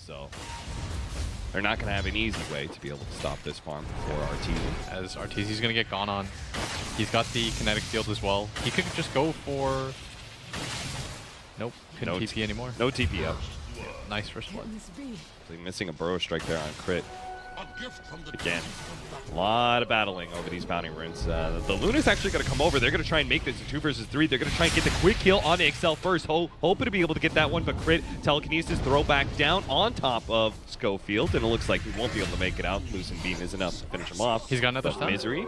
So they're not going to have an easy way to be able to stop this farm for Arteezy. As Arteezy's going to get gone on. He's got the kinetic field as well. He could just go for... Nope, couldn't TP anymore. No TP up. Nice first blood. Missing a burrow strike there on crit. Again, a lot of battling over these bounty runes. The Luna's actually going to come over. They're going to try and make this a 2 versus 3. They're going to try and get the quick kill on Excel first. Hoping to be able to get that one, but crit, telekinesis, throw back down on top of Schofield, and it looks like he won't be able to make it out. Losing beam is enough to finish him off. He's got another stun. Misery.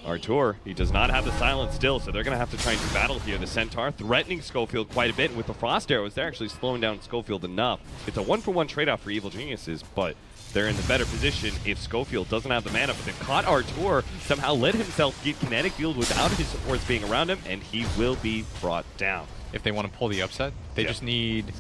Artur, he does not have the silence still, so they're going to have to try and do battle here. The Centaur threatening Schofield quite a bit, and with the Frost Arrows, they're actually slowing down Schofield enough. It's a 1-for-1 trade-off for Evil Geniuses, but they're in the better position if Schofield doesn't have the mana, but they've caught Artur, somehow let himself get kinetic field without his supports being around him, and he will be brought down. If they want to pull the upset, they just need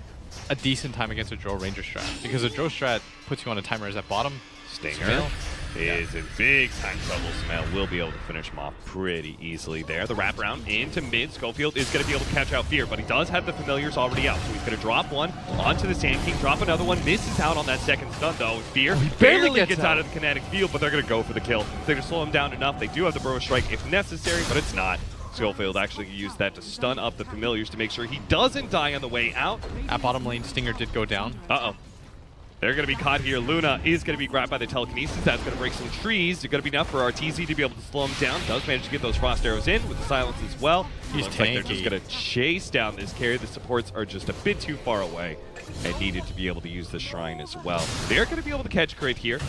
a decent time against a Drow Ranger strat, because a Drow strat puts you on a timer as at bottom. Stinger is in big time trouble. Smail will be able to finish him off pretty easily there. The wraparound into mid. Schofield is going to be able to catch out Fear, but he does have the familiars already out, so he's going to drop one onto the Sand King, drop another one, misses out on that second stun though. Fear barely gets out of the kinetic field, but they're going to go for the kill. They're going to slow him down enough. They do have the burrow strike if necessary, but it's not. Schofield actually used that to stun up the familiars to make sure he doesn't die on the way out. At bottom lane, Stinger did go down. Uh-oh. They're going to be caught here. Luna is going to be grabbed by the telekinesis. That's going to break some trees. It's going to be enough for Arteezy to be able to slow him down. Does manage to get those frost arrows in with the silence as well. He's Looks tanky. like they're just going to chase down this carry. The supports are just a bit too far away and needed to be able to use the shrine as well. They're going to be able to catch crit here.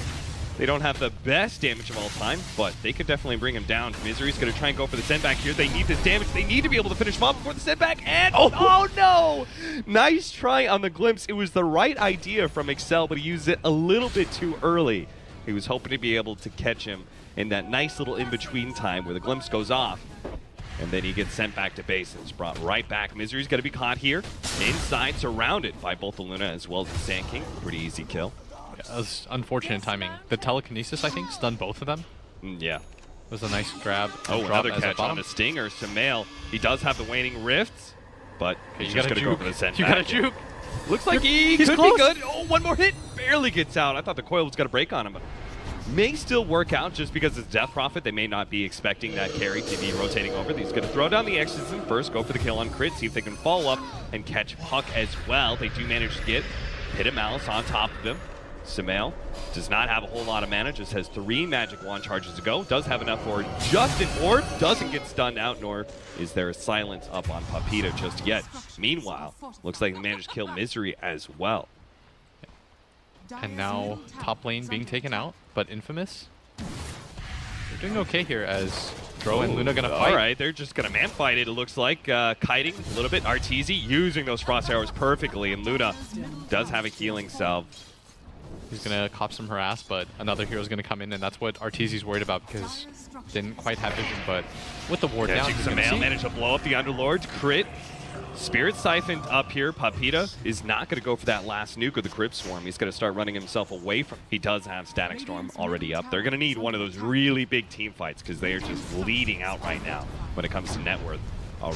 They don't have the best damage of all time, but they could definitely bring him down. Misery's going to try and go for the send back here. They need this damage. They need to be able to finish him off before the send back. And oh no! Nice try on the glimpse. It was the right idea from Excel, but he used it a little bit too early. He was hoping to be able to catch him in that nice little in-between time where the glimpse goes off. And then he gets sent back to base and is brought right back. Misery's going to be caught here. Inside, surrounded by both the Luna as well as the Sand King. Pretty easy kill. That was unfortunate timing. The telekinesis, I think, stunned both of them. Yeah. It was a nice grab. Oh, another catch on the Stinger. Samael, he does have the waning rifts, but he's just going to go for the send back. You got to juke. Looks like he's could be good. Oh, one more hit. Barely gets out. I thought the coil was going to break on him, but may still work out just because it's Death Prophet. They may not be expecting that carry to be rotating over. He's going to throw down the Exorcism first, go for the kill on crit, see if they can follow up and catch Puck as well. They do manage to get Pit of Malice on top of him. Samael does not have a whole lot of mana, just has 3 magic wand charges to go. Does have enough for just an orb, doesn't get stunned out, nor is there a silence up on Papita just yet. Meanwhile, looks like he managed to kill Misery as well. And now top lane being taken out, but Infamous, they're doing okay here as Drow and Luna gonna fight. All right, they're just gonna man fight it, it looks like. Kiting a little bit. Arteezy using those frost arrows perfectly, and Luna does have a healing salve. He's going to cop some harass, but another hero's going to come in, and that's what Arteezy's worried about because didn't quite have vision, but with the ward down, Samael managed to blow up the Underlords. Crit. Spirit siphoned up here. Papita is not going to go for that last nuke of the Crypt Swarm. He's going to start running himself away from. He does have Static Storm already up. They're going to need one of those really big team fights because they are just bleeding out right now when it comes to net worth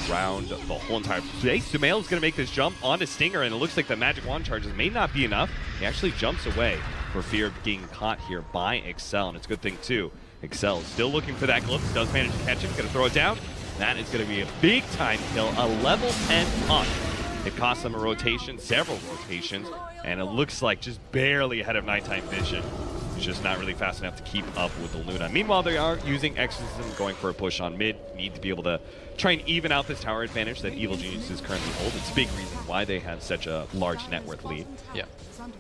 around the whole entire place. Samael is going to make this jump onto Stinger, and it looks like the magic wand charges may not be enough. He actually jumps away for fear of being caught here by Excel, and it's a good thing too. Excel is still looking for that glimpse, does manage to catch him, going to throw it down. That is going to be a big time kill, a level 10 puck. It cost them a rotation, several rotations, and it looks like just barely ahead of nighttime vision. He's just not really fast enough to keep up with the Luna. Meanwhile, they are using Exorcism, going for a push on mid. Need to be able to try and even out this tower advantage that Evil Geniuses currently hold. It's a big reason why they have such a large net worth lead. Yeah,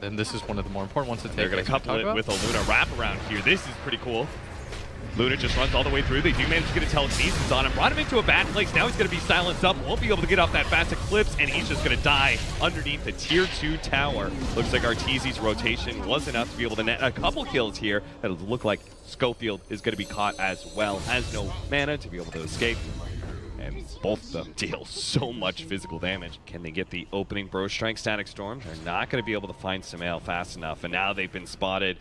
and this is one of the more important ones to take. They're going to couple it with a Luna wraparound here. This is pretty cool. Luna just runs all the way through. They do manage to get a telekinesis on him. Brought him into a bad place. Now he's going to be silenced up. Won't be able to get off that fast eclipse, and he's just going to die underneath the tier 2 tower. Looks like Arteezy's rotation was enough to be able to net a couple kills here. That'll look like Schofield is going to be caught as well. Has no mana to be able to escape. And both of them deal so much physical damage. Can they get the opening Bro Strike Static Storm? They're not going to be able to find Samael fast enough, and now they've been spotted.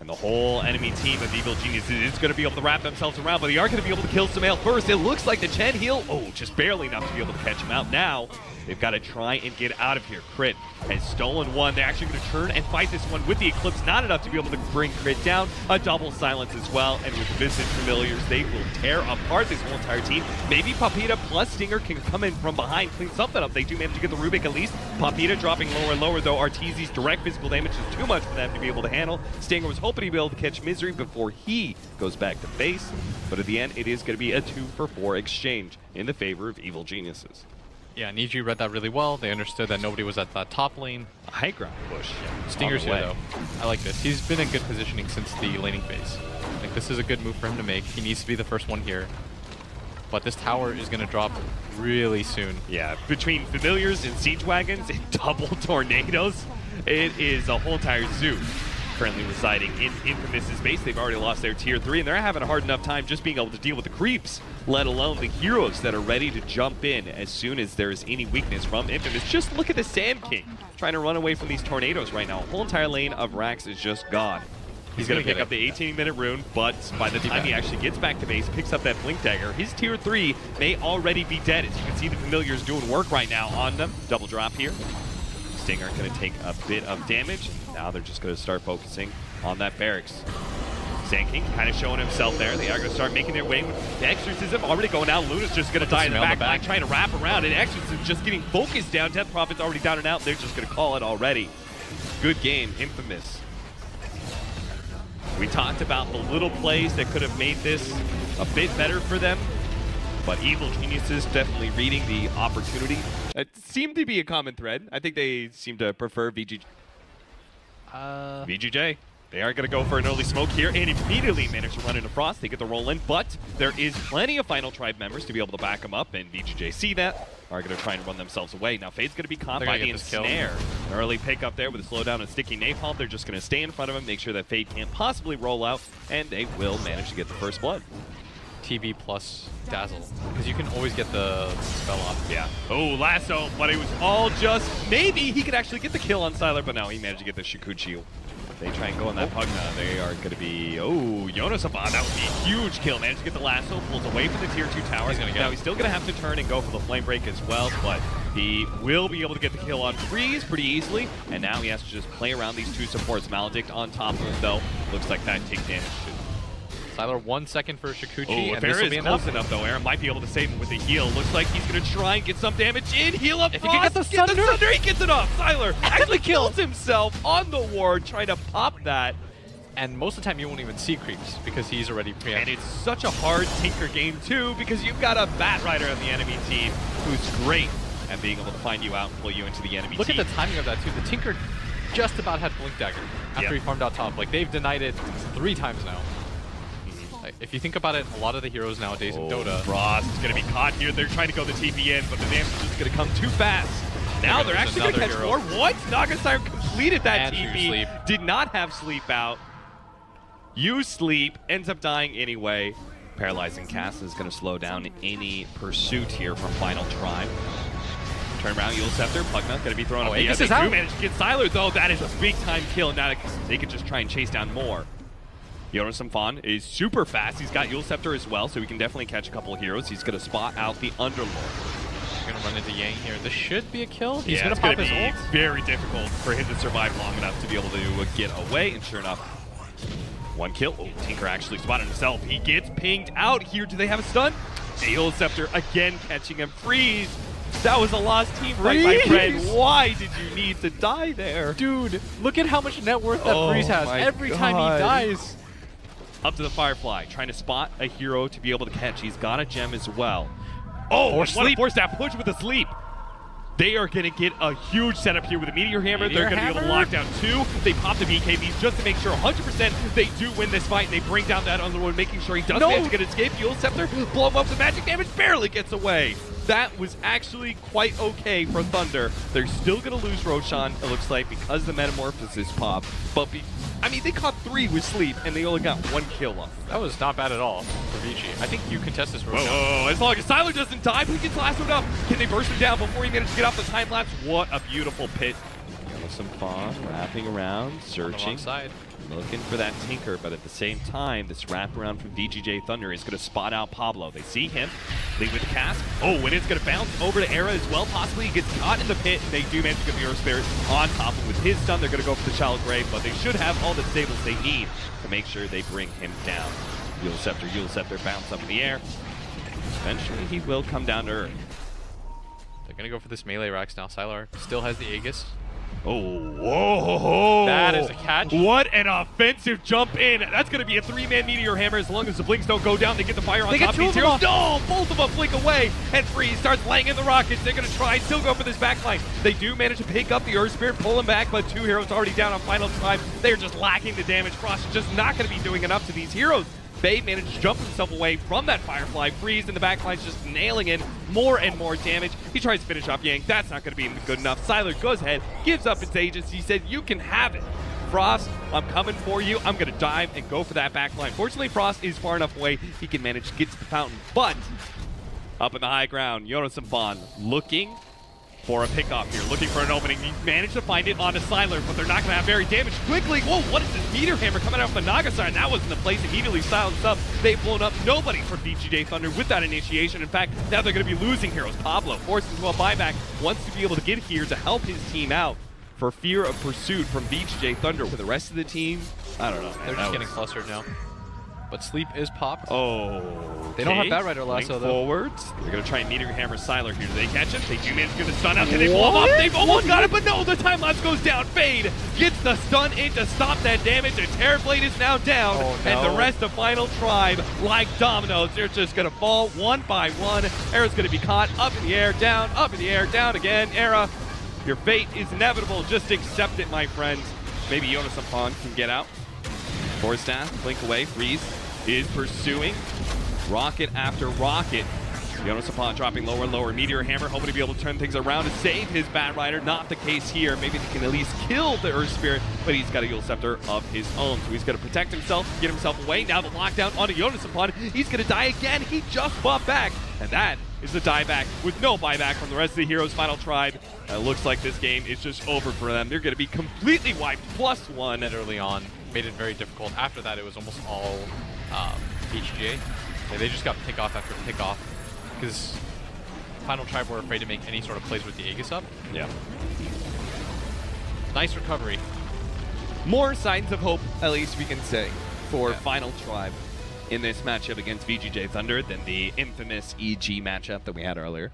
And the whole enemy team of Evil Geniuses is going to be able to wrap themselves around, but they are going to be able to kill Samael first. It looks like the Chen heal, just barely enough to be able to catch him out. Now, They've got to try and get out of here. Crit has stolen one. They're actually going to turn and fight this one with the Eclipse. Not enough to be able to bring Crit down. A double silence as well. And with Vincent Familiars, they will tear apart this whole entire team. Maybe Papita plus Stinger can come in from behind, clean something up. They do manage to get the Rubik at least. Papita dropping lower and lower, though. Arteezy's direct physical damage is too much for them to be able to handle. Stinger was hoping to be able to catch Misery before he goes back to base. But at the end, it is going to be a 2-for-4 exchange in the favor of Evil Geniuses. Yeah, Niji read that really well. They understood that nobody was at that top lane. A high ground push. Stinger's here, though. I like this. He's been in good positioning since the laning phase. Like, this is a good move for him to make. He needs to be the first one here. But this tower is going to drop really soon. Yeah, between Familiars and Siege Wagons and double tornadoes, it is a whole entire zoo currently residing in Infamous's base. They've already lost their tier 3, and they're having a hard enough time just being able to deal with the creeps, let alone the heroes that are ready to jump in as soon as there's any weakness from Infamous. Just look at the Sand King trying to run away from these tornadoes right now. A whole entire lane of Rax is just gone. He's going to pick up the 18-minute rune, but by the time he actually gets back to base, picks up that Blink Dagger, his tier 3 may already be dead. As you can see, the Familiars doing work right now on them. Double drop here. Stinger going to take a bit of damage. Now they're just going to start focusing on that barracks. Sand King kind of showing himself there. They are going to start making their way with the Exorcism already going out. Luna's just going to die in the back line, trying to wrap around, and Exorcism just getting focused down. Death Prophet's already down and out. They're just going to call it already. Good game, Infamous. We talked about the little plays that could have made this a bit better for them, but Evil Geniuses definitely reading the opportunity. It seemed to be a common thread. I think they seem to prefer VGJ. VGJ. They are going to go for an early smoke here and immediately manage to run into Frost. They get the roll in, but there is plenty of Final Tribe members to be able to back them up, and VGJ see that. Are going to try and run themselves away. Now Fade's going to be caught by the ensnare. An early pick up there with a slowdown and sticky napalm. They're just going to stay in front of him, make sure that Fade can't possibly roll out, and they will manage to get the first blood. TV plus Dazzle, because you can always get the spell off. Yeah. Oh, lasso, but it was all just, maybe he could actually get the kill on Sylar, but no, he managed to get the Shikuchi. They try and go on that Pugna. They are going to be, Jonas Abad, that would be a huge kill. Managed to get the lasso, pulls away from the tier 2 tower. He's still going to have to turn and go for the flame break as well, but he will be able to get the kill on Freeze pretty easily, and now he has to just play around these two supports. Maledict on top of him, though. Looks like that take damage should. Sylar 1 second for Shikuchi. Oh, if Aaron is close enough, though, Aaron might be able to save him with the heal. Looks like he's going to try and get some damage in. Heal up. If he can get the Thunder, he gets it off. Sylar actually kills himself on the ward, trying to pop that. And most of the time, you won't even see creeps because he's already preempted. And it's such a hard Tinker game, too, because you've got a Bat Rider on the enemy team who's great at being able to find you out and pull you into the enemy team. Look at the timing of that, too. The Tinker just about had Blink Dagger after he farmed out top. Like, they've denied it 3 times now. If you think about it, a lot of the heroes nowadays in Dota... Frost is going to be caught here. They're trying to go the TP in, but the damage is just going to come too fast. Now they're actually going to catch more. What? Naga Siren completed that TP. Did not have sleep out. Use sleep. Ends up dying anyway. Paralyzing Cast is going to slow down any pursuit here from Final Tribe. Turn around, Yule Scepter. Pugna going to be thrown up. They do manage to get Sylar, though. That is a big-time kill. Now they could just try and chase down more. Jonas Amfan is super fast. He's got Yule Scepter as well, so he can definitely catch a couple of heroes. He's going to spot out the Underlord. He's going to run into Yang here. This should be a kill. He's going to pop his ult. Very difficult for him to survive long enough to be able to get away, and sure enough, 1 kill. Oh, Tinker actually spotted himself. He gets pinged out here. Do they have a stun? Yule Scepter again catching him. Freeze. That was a lost team fight, my friend. Why did you need to die there? Dude, look at how much net worth that Freeze has. Every time he dies. Up to the Firefly, trying to spot a hero to be able to catch. He's got a gem as well. Oh, what a force that push with the sleep. They are going to get a huge setup here with a Meteor Hammer. They're going to be able to lock down 2. They pop the BKBs just to make sure 100% they do win this fight. And they bring down that Underlord, making sure he does manage to get escape. Yule Scepter, blow him up. The magic damage barely gets away. That was actually quite okay for Thunder. They're still going to lose Roshan, it looks like, because the Metamorphosis pop. But I mean, they caught 3 with sleep, and they only got 1 kill off. That was not bad at all for VG. I think you contest this Roshan. Whoa, as long as Sylar doesn't die, he gets lassoed up. Can they burst him down before he manages to get off the time lapse? What a beautiful pit. Some fun, wrapping around, searching, Side. looking for that Tinker, but at the same time, this wraparound from VGJ Thunder is going to spot out Pablo. They see him, lead with the cast. Oh, and it's going to bounce over to Era as well. Possibly he gets caught in the pit, and they do manage to get the Earth Spirit on top of him. With his stun, they're going to go for the Shallow Grave, but they should have all the stables they need to make sure they bring him down. Yule Scepter bounce up in the air. Eventually, he will come down to Earth. They're going to go for this melee Rax now. Sylar still has the Aegis. Oh, whoa! That is a catch. What an offensive jump in. That's going to be a 3-man Meteor Hammer as long as the blinks don't go down. They get the fire on top of these heroes. No! Both of them blink away, and Freeze starts laying in the rockets. They're going to try, still go for this backline. They do manage to pick up the Earth Spirit, pull him back, but 2 heroes already down on final time. They're just lacking the damage. Frost is just not going to be doing enough to these heroes. Faye managed to jump himself away from that Firefly. Freeze in the backline's just nailing in more and more damage. He tries to finish off Yang. That's not going to be good enough. Sylar goes ahead, gives up his Aegis. He said, you can have it. Frost, I'm coming for you. I'm going to dive and go for that backline. Fortunately, Frost is far enough away. He can manage to get to the fountain. But up in the high ground, Jonas and Bond looking for a pickoff here, looking for an opening. He managed to find it onto Sylar, but they're not going to have very damage quickly. Whoa, what is this Meteor Hammer coming out from the Naga side? That wasn't the place. Immediately silenced up. They've blown up nobody for VGJ Thunder with that initiation. In fact, now they're going to be losing heroes. Pablo forced into a buyback, wants to be able to get here to help his team out for fear of pursuit from VGJ Thunder. For the rest of the team, I don't know. They're just getting clustered now. But Sleep is popped. Oh, they don't have Batrider lasso though. Forwards. They're gonna try and Meteor Hammer Sylar here. Do they catch him? They do manage to get the stun out. Can they blow him up? They've almost got it, but no, the time lapse goes down. Fade gets the stun in to stop that damage. The Terrorblade is now down, and the rest of Final Tribe, like dominoes, they're just gonna fall one by one. Era's gonna be caught up in the air, down, up in the air, down again. Era, your fate is inevitable. Just accept it, my friends. Maybe Jonas Upon can get out. Force Staff, blink away, Freeze is pursuing. Rocket after rocket. Jonas Upon dropping lower and lower. Meteor Hammer hoping to be able to turn things around to save his Batrider. Not the case here. Maybe they can at least kill the Earth Spirit, but he's got a Yule Scepter of his own. So he's going to protect himself, get himself away. Now the lockdown onto Jonas Upon. He's going to die again. He just buffed back. And that is the dieback with no buyback from the rest of the heroes. Final Tribe. It looks like this game is just over for them. They're going to be completely wiped. +1 and early on. Made it very difficult. After that, it was almost all VGJ. They just got pick off after pick off because Final Tribe were afraid to make any sort of plays with the Aegis up. Yeah. Nice recovery. More signs of hope, at least we can say, for Final Tribe in this matchup against VGJ Thunder than the infamous EG matchup that we had earlier.